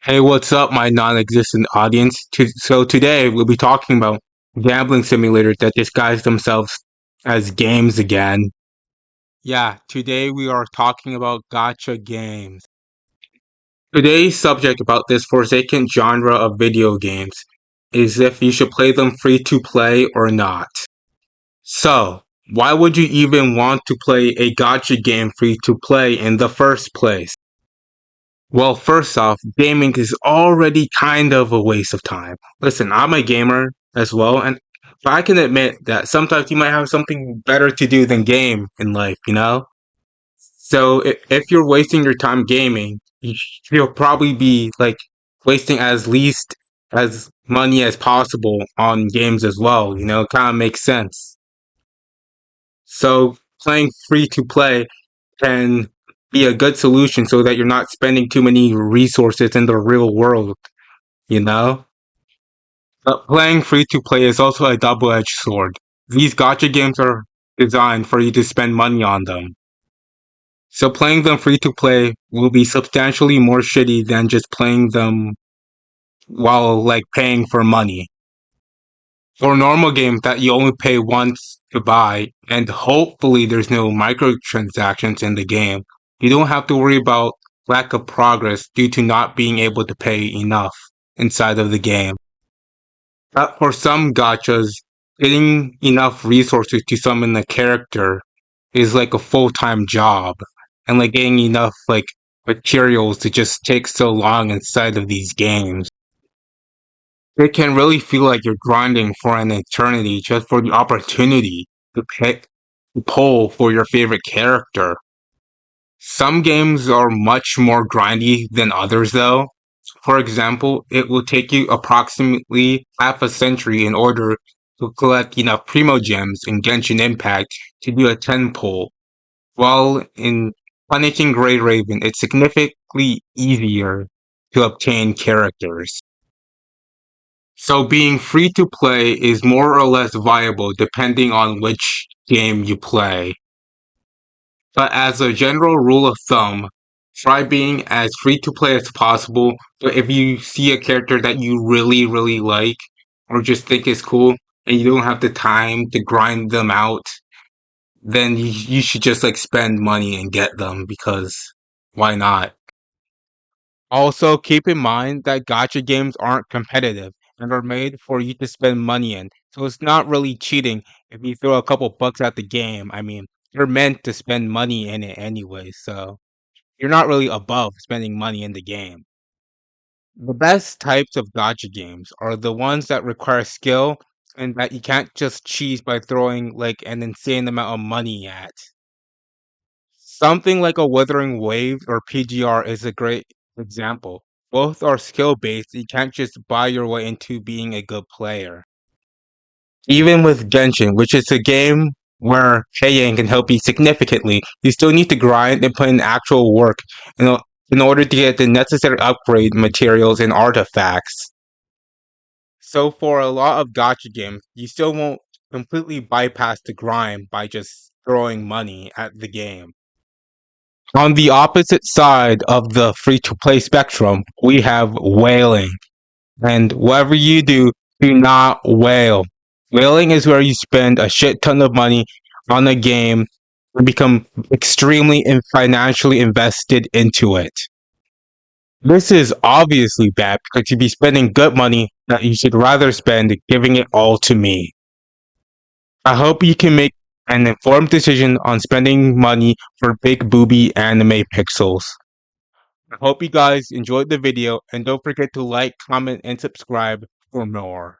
Hey, what's up, my non-existent audience? So today we'll be talking about gambling simulators that disguise themselves as games again. Yeah, today we are talking about gacha games. Today's subject about this forsaken genre of video games is if you should play them free to play or not. So, why would you even want to play a gacha game free to play in the first place? Well, first off, gaming is already kind of a waste of time. Listen, I'm a gamer as well, and I can admit that sometimes you might have something better to do than game in life, you know? So if you're wasting your time gaming, you'll probably be like wasting as least as money as possible on games as well, you know? Kind of makes sense. So playing free to play can be a good solution so that you're not spending too many resources in the real world, you know? But playing free to play is also a double edged sword. These gacha games are designed for you to spend money on them. So playing them free to play will be substantially more shitty than just playing them while like paying for money. For a normal game that you only pay once to buy, and hopefully there's no microtransactions in the game, you don't have to worry about lack of progress due to not being able to pay enough inside of the game. But for some gachas, getting enough resources to summon a character is like a full-time job. And like getting enough like materials to just take so long inside of these games. It can really feel like you're grinding for an eternity just for the opportunity to pick, to pull for your favorite character. Some games are much more grindy than others though. For example, it will take you approximately half a century in order to collect enough Primo Gems in Genshin Impact to do a 10 pull, while in Punishing Grey Raven it's significantly easier to obtain characters. So being free to play is more or less viable depending on which game you play. But as a general rule of thumb, try being as free to play as possible. But if you see a character that you really like or just think is cool and you don't have the time to grind them out, then you should just like spend money and get them because why not? Also, keep in mind that gacha games aren't competitive and are made for you to spend money in. So it's not really cheating if you throw a couple bucks at the game. I mean, you're meant to spend money in it anyway, so you're not really above spending money in the game. The best types of gacha games are the ones that require skill and that you can't just cheese by throwing like an insane amount of money at. Something like a Withering Wave or PGR is a great example. Both are skill based, you can't just buy your way into being a good player. Even with Genshin, which is a game where paying can help you significantly, you still need to grind and put in actual work in order to get the necessary upgrade materials and artifacts. So for a lot of gacha games, you still won't completely bypass the grind by just throwing money at the game. On the opposite side of the free to play spectrum, we have whaling. And whatever you do, do not whale. Whaling is where you spend a shit ton of money on a game and become extremely and financially invested into it. This is obviously bad because you'd be spending good money that you should rather spend giving it all to me. I hope you can make an informed decision on spending money for big booby anime pixels. I hope you guys enjoyed the video and don't forget to like, comment, and subscribe for more.